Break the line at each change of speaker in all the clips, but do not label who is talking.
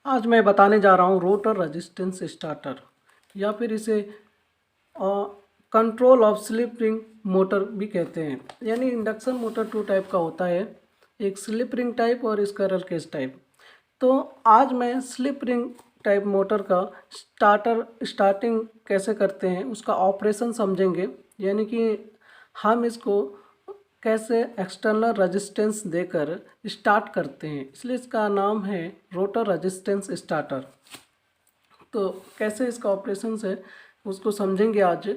आज मैं बताने जा रहा हूँ रोटर रेजिस्टेंस स्टार्टर या फिर इसे control of slip ring motor भी कहते हैं। यानी इंडक्शन मोटर टू टाइप का होता है, एक स्लिप रिंग टाइप और स्क्विरल केज टाइप। तो आज मैं स्लिप रिंग टाइप मोटर का स्टार्टिंग कैसे करते हैं उसका ऑपरेशन समझेंगे। यानी कि हम इसको कैसे एक्सटर्नल रेजिस्टेंस देकर स्टार्ट करते हैं, इसलिए इसका नाम है रोटर रेजिस्टेंस स्टार्टर। तो कैसे इसका ऑपरेशन है उसको समझेंगे आज।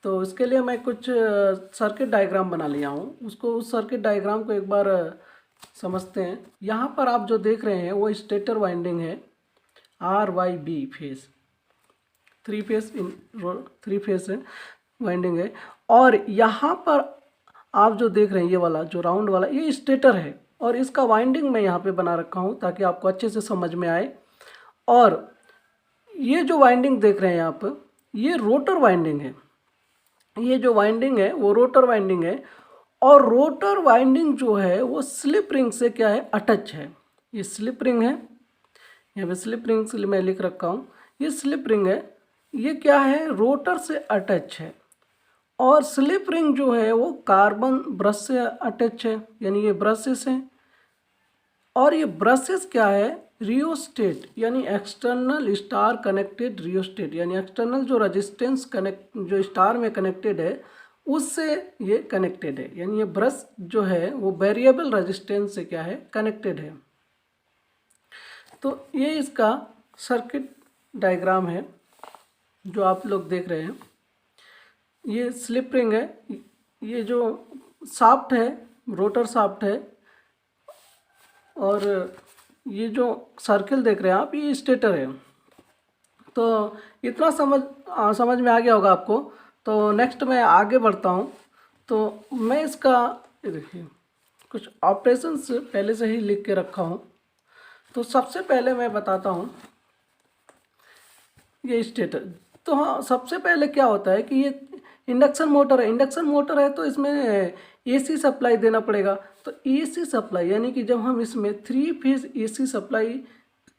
तो इसके लिए मैं कुछ सर्किट डायग्राम बना लिया हूँ, उस सर्किट डायग्राम को एक बार समझते हैं। यहाँ पर आप जो देख रहे हैं वो स्टेटर वाइंडिंग है, RYB फेज, थ्री फेज है वाइंडिंग है। और यहाँ पर आप जो देख रहे हैं ये वाला जो राउंड वाला ये स्टेटर है, और इसका वाइंडिंग मैं यहाँ पे बना रखा हूँ ताकि आपको अच्छे से समझ में आए। और ये जो वाइंडिंग देख रहे हैं आप, ये रोटर वाइंडिंग है। ये जो वाइंडिंग है वो रोटर वाइंडिंग है, और रोटर वाइंडिंग जो है वो स्लिप रिंग से क्या है, अटैच है। ये स्लिप रिंग है, यहाँ पे स्लिप रिंग से मैं लिख रखा हूँ, ये स्लिप रिंग है, ये क्या है, रोटर से अटैच है। और स्लिप रिंग जो है वो कार्बन ब्रश से अटैच है, यानी ये ब्रशेस हैं। और ये ब्रशेस क्या है, रियोस्टेट यानी एक्सटर्नल स्टार कनेक्टेड रियोस्टेट, यानी एक्सटर्नल जो रेजिस्टेंस कनेक्ट जो स्टार में कनेक्टेड है उससे ये कनेक्टेड है। यानी ये ब्रश जो है वो वेरिएबल रेजिस्टेंस से क्या है, कनेक्टेड है। तो ये इसका सर्किट डायग्राम है जो आप लोग देख रहे हैं। ये स्लिप रिंग है, ये जो शाफ्ट है रोटर शाफ्ट है, और ये जो सर्किल देख रहे हैं आप ये स्टेटर है। तो इतना समझ में आ गया होगा आपको। तो नेक्स्ट मैं आगे बढ़ता हूँ। तो मैं इसका देखिए कुछ ऑपरेशंस पहले से ही लिख के रखा हूँ। तो सबसे पहले मैं बताता हूँ ये स्टेटर। तो हाँ, सबसे पहले क्या होता है कि ये इंडक्शन मोटर है। इंडक्शन मोटर है तो इसमें AC सप्लाई देना पड़ेगा। तो AC सप्लाई यानी कि जब हम इसमें 3 फेज AC सप्लाई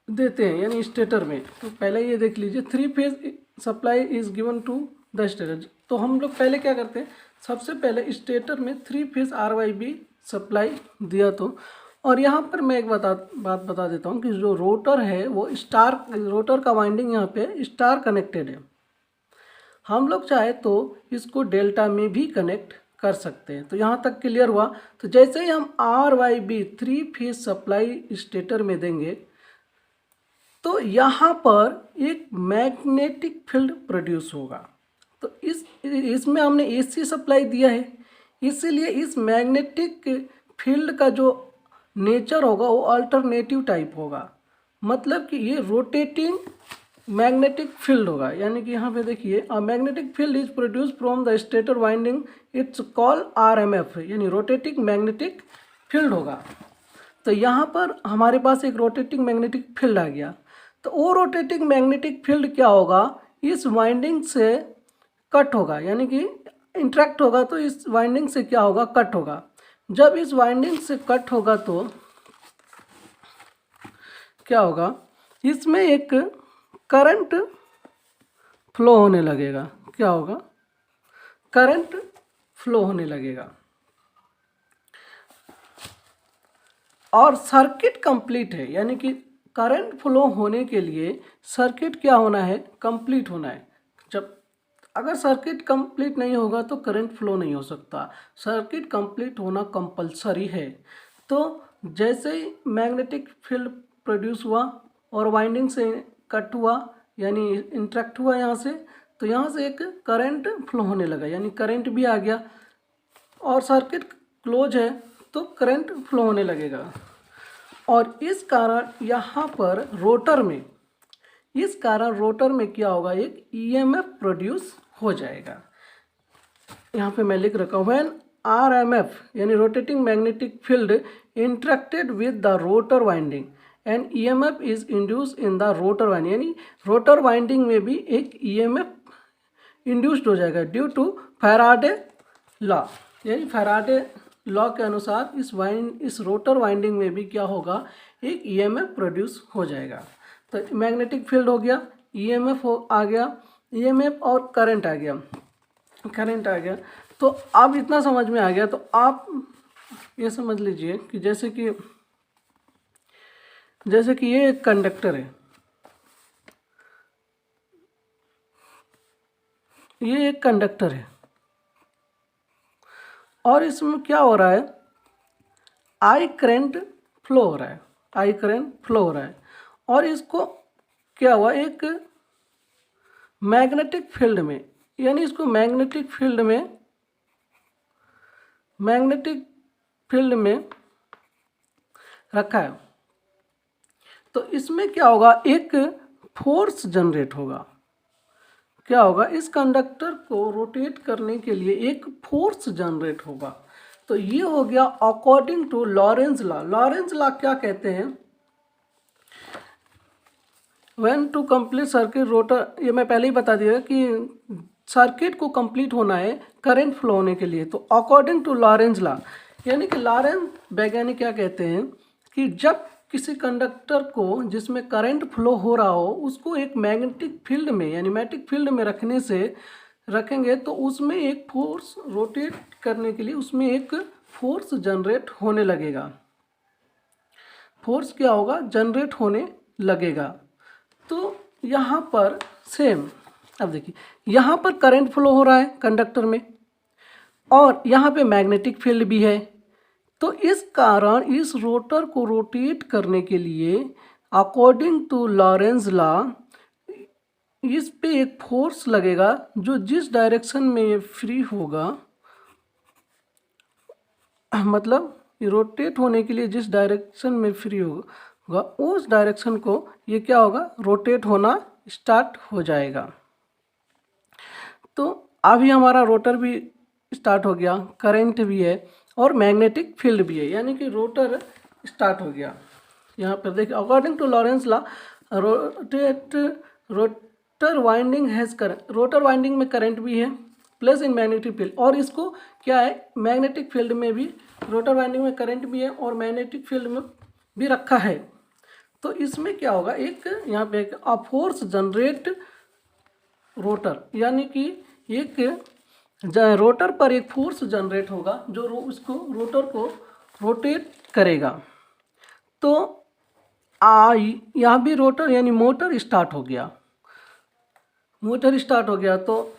देते हैं यानी स्टेटर में, तो पहले ये देख लीजिए 3 phase supply is given to the stator. तो हम लोग पहले क्या करते हैं, सबसे पहले स्टेटर में 3 फेज RYB सप्लाई दिया। तो और यहाँ पर मैं एक बात बता देता हूँ कि जो रोटर है वो रोटर का वाइंडिंग यहाँ पे स्टार कनेक्टेड है। हम लोग चाहे तो इसको डेल्टा में भी कनेक्ट कर सकते हैं। तो यहाँ तक क्लियर हुआ। तो जैसे ही हम RYB 3 फेज सप्लाई स्टेटर में देंगे तो यहाँ पर एक मैग्नेटिक फील्ड प्रोड्यूस होगा। तो इसमें हमने AC सप्लाई दिया है, इसीलिए इस मैग्नेटिक फील्ड का जो नेचर होगा वो अल्टरनेटिव टाइप होगा। मतलब कि ये रोटेटिंग मैग्नेटिक फील्ड होगा। यानी कि यहाँ पे देखिए a magnetic field is produce from the stator winding, it's call RMF, यानी रोटेटिंग मैग्नेटिक फील्ड होगा। तो यहाँ पर हमारे पास एक रोटेटिंग मैग्नेटिक फील्ड आ गया। तो वो रोटेटिंग मैग्नेटिक फील्ड क्या होगा, इस वाइंडिंग से कट होगा, यानी कि इंट्रैक्ट होगा। तो इस वाइंडिंग से क्या होगा, कट होगा। जब इस वाइंडिंग से कट होगा तो क्या होगा, इसमें एक करंट फ्लो होने लगेगा। क्या होगा, करंट फ्लो होने लगेगा। और सर्किट कंप्लीट है, यानी कि करंट फ्लो होने के लिए सर्किट क्या होना है, कंप्लीट होना है। जब अगर सर्किट कंप्लीट नहीं होगा तो करंट फ्लो नहीं हो सकता। सर्किट कंप्लीट होना कंपलसरी है। तो जैसे ही मैग्नेटिक फील्ड प्रोड्यूस हुआ और वाइंडिंग से कट हुआ यानी इंट्रैक्ट हुआ यहाँ से, तो यहाँ से एक करंट फ्लो होने लगा, यानी करंट भी आ गया। और सर्किट क्लोज है तो करंट फ्लो होने लगेगा। और इस कारण यहाँ पर रोटर में क्या होगा, एक EMF प्रोड्यूस हो जाएगा। यहाँ पे मैं लिख रखा हूँ, व्हेन RMF यानी rotating magnetic field interacted with the rotor winding and EMF is induce in the rotor winding, यानी रोटर वाइंडिंग में भी एक EMF इंड्यूस्ड हो जाएगा ड्यू टू फैराडे लॉ। यानी फैराडे लॉ के अनुसार इस रोटर वाइंडिंग में भी क्या होगा, एक EMF प्रोड्यूस हो जाएगा। तो मैग्नेटिक फील्ड हो गया, ईएमएफ आ गया, ईएमएफ और करंट आ गया, करंट आ गया। तो अब इतना समझ में आ गया। तो आप ये समझ लीजिए कि जैसे कि ये एक कंडक्टर है, ये एक कंडक्टर है और इसमें क्या हो रहा है, आई करंट फ्लो हो रहा है, आई करंट फ्लो हो रहा है। और इसको क्या हुआ, एक मैग्नेटिक फील्ड में, यानी इसको मैग्नेटिक फील्ड में रखा है। तो इसमें क्या होगा, एक फोर्स जनरेट होगा। क्या होगा, इस कंडक्टर को रोटेट करने के लिए एक फोर्स जनरेट होगा। तो ये हो गया according to Lorentz law. Lorentz law क्या कहते हैं, when to complete circuit rotor, ये मैं पहले ही बता दिया कि सर्किट को कंप्लीट होना है करंट फ्लो होने के लिए। तो अकॉर्डिंग टू लॉरेंज लॉ, यानी कि लॉरेंज वैज्ञानिक क्या कहते हैं कि जब किसी कंडक्टर को जिसमें करंट फ्लो हो रहा हो उसको एक मैग्नेटिक फील्ड में यानी मैग्नेटिक फील्ड में रखेंगे तो उसमें एक फोर्स रोटेट करने के लिए उसमें एक फोर्स जनरेट होने लगेगा, फोर्स क्या होगा, जनरेट होने लगेगा। तो यहाँ पर सेम, अब देखिए यहाँ पर करंट फ्लो हो रहा है कंडक्टर में और यहाँ पे मैग्नेटिक फील्ड भी है। तो इस कारण इस रोटर को रोटेट करने के लिए अकॉर्डिंग टू लॉरेंज लॉ इस पे एक फोर्स लगेगा जो जिस डायरेक्शन में ये फ्री होगा, मतलब रोटेट होने के लिए जिस डायरेक्शन में फ्री होगा उस डायरेक्शन को ये क्या होगा, रोटेट होना स्टार्ट हो जाएगा। तो अभी हमारा रोटर भी स्टार्ट हो गया, करंट भी है और मैग्नेटिक फील्ड भी है, यानी कि रोटर स्टार्ट हो गया। यहाँ पर देखिए according to Lorentz law rotor winding has current, rotor winding में करंट भी है प्लस इन मैग्नेटिक फील्ड, और इसको क्या है मैग्नेटिक फील्ड में भी, रोटर वाइंडिंग में करंट भी है और मैग्नेटिक फील्ड में भी रखा है। तो इसमें क्या होगा, एक यहाँ पे एक फोर्स जनरेट रोटर, यानी कि एक रोटर पर एक फोर्स जनरेट होगा जो उसको रोटर को रोटेट करेगा। तो यहाँ भी रोटर यानी मोटर स्टार्ट हो गया, मोटर स्टार्ट हो गया। तो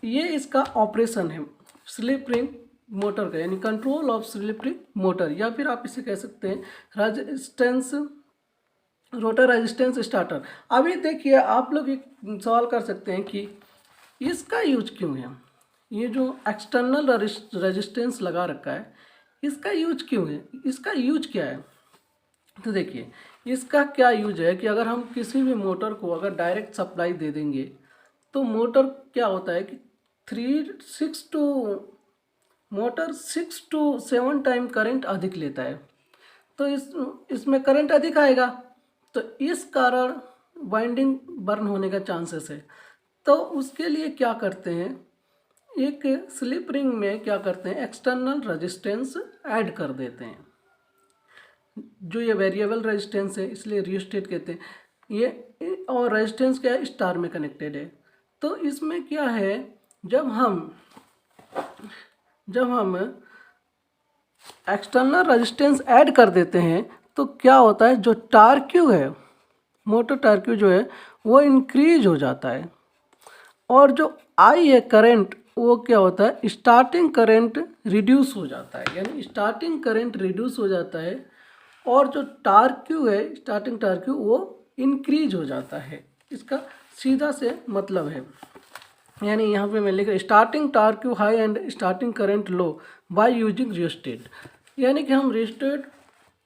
ये इसका ऑपरेशन है स्लिप रिंग मोटर का, यानी control of slip ring motor, या फिर आप इसे कह सकते हैं रेजिस्टेंस, रोटर रेजिस्टेंस स्टार्टर। अभी देखिए आप लोग एक सवाल कर सकते हैं कि इसका यूज क्यों है, ये जो एक्सटर्नल रेजिस्टेंस लगा रखा है इसका यूज क्यों है, इसका यूज क्या है। तो देखिए इसका क्या यूज है कि अगर हम किसी भी मोटर को अगर डायरेक्ट सप्लाई दे देंगे तो मोटर क्या होता है कि 6 to 7 टाइम करंट अधिक लेता है। तो इसमें करंट अधिक आएगा तो इस कारण वाइंडिंग बर्न होने का चांसेस है। तो उसके लिए क्या करते हैं, एक स्लिप रिंग में क्या करते हैं एक्सटर्नल रेजिस्टेंस ऐड कर देते हैं, जो ये वेरिएबल रेजिस्टेंस है इसलिए रियोस्टेट कहते हैं ये, और रेजिस्टेंस क्या है, स्टार में कनेक्टेड है। तो इसमें क्या है, जब हम एक्सटर्नल रेजिस्टेंस ऐड कर देते हैं तो क्या होता है, जो टार्क्यू है, मोटर टार्क्यू जो है वो इंक्रीज हो जाता है, और जो आई है करंट वो क्या होता है, स्टार्टिंग करंट रिड्यूस हो जाता है, यानी स्टार्टिंग करंट रिड्यूस हो जाता है, और जो टार्क्यू है स्टार्टिंग टार्क्यू वो इंक्रीज हो जाता है। इसका सीधा से मतलब है, यानी यहाँ पे मैं लिख रहा starting torque high and starting current low by using rheostat, यानी कि हम रियोस्टेट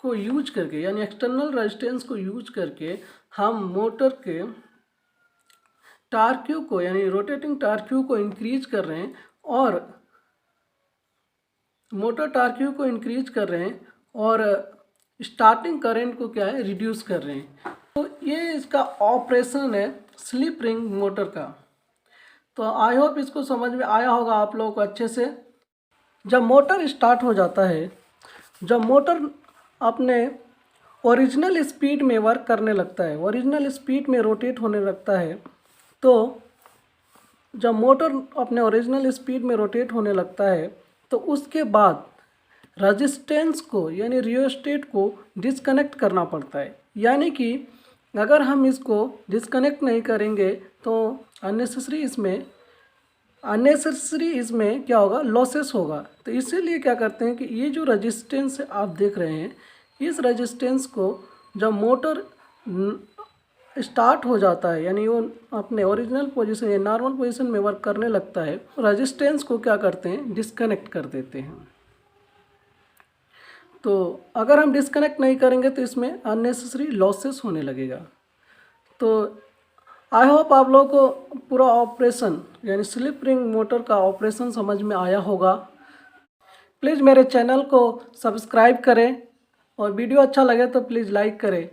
को यूज करके यानी एक्सटर्नल रेजिस्टेंस को यूज करके हम मोटर के टार्क्यू को यानी रोटेटिंग टार्क्यू को इंक्रीज कर रहे हैं और मोटर टार्क्यू को इंक्रीज कर रहे हैं और स्टार्टिंग करंट को क्या है रिड्यूस कर रहे हैं। तो ये इसका ऑपरेशन है स्लिप रिंग मोटर का। तो आई होप इसको समझ में आया होगा आप लोगों को अच्छे से। जब मोटर स्टार्ट हो जाता है, जब मोटर अपने ओरिजिनल स्पीड में वर्क करने लगता है, ओरिजिनल स्पीड में रोटेट होने लगता है, तो जब मोटर अपने ओरिजिनल स्पीड में रोटेट होने लगता है तो उसके बाद रेजिस्टेंस को यानी रियोस्टेट को डिस्कनेक्ट करना पड़ता है। यानी कि अगर हम इसको डिस्कनेक्ट नहीं करेंगे तो अननेसेसरी इसमें क्या होगा, लॉसेस होगा। तो इसीलिए क्या करते हैं कि ये जो रेजिस्टेंस आप देख रहे हैं, इस रेजिस्टेंस को जब मोटर स्टार्ट हो जाता है यानी वो अपने ओरिजिनल पोजीशन या नॉर्मल पोजीशन में वर्क करने लगता है, रेजिस्टेंस को क्या करते हैं, डिस्कनेक्ट कर देते हैं। तो अगर हम डिस्कनेक्ट नहीं करेंगे तो इसमें अननेसेसरी लॉसेस होने लगेगा। तो आई होप आप लोगों को पूरा ऑपरेशन यानी स्लिप रिंग मोटर का ऑपरेशन समझ में आया होगा। प्लीज़ मेरे चैनल को सब्सक्राइब करें और वीडियो अच्छा लगे तो प्लीज़ लाइक करें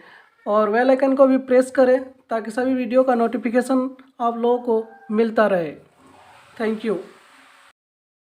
और बेल आइकन को भी प्रेस करें ताकि सभी वीडियो का नोटिफिकेशन आप लोगों को मिलता रहे। Thank you.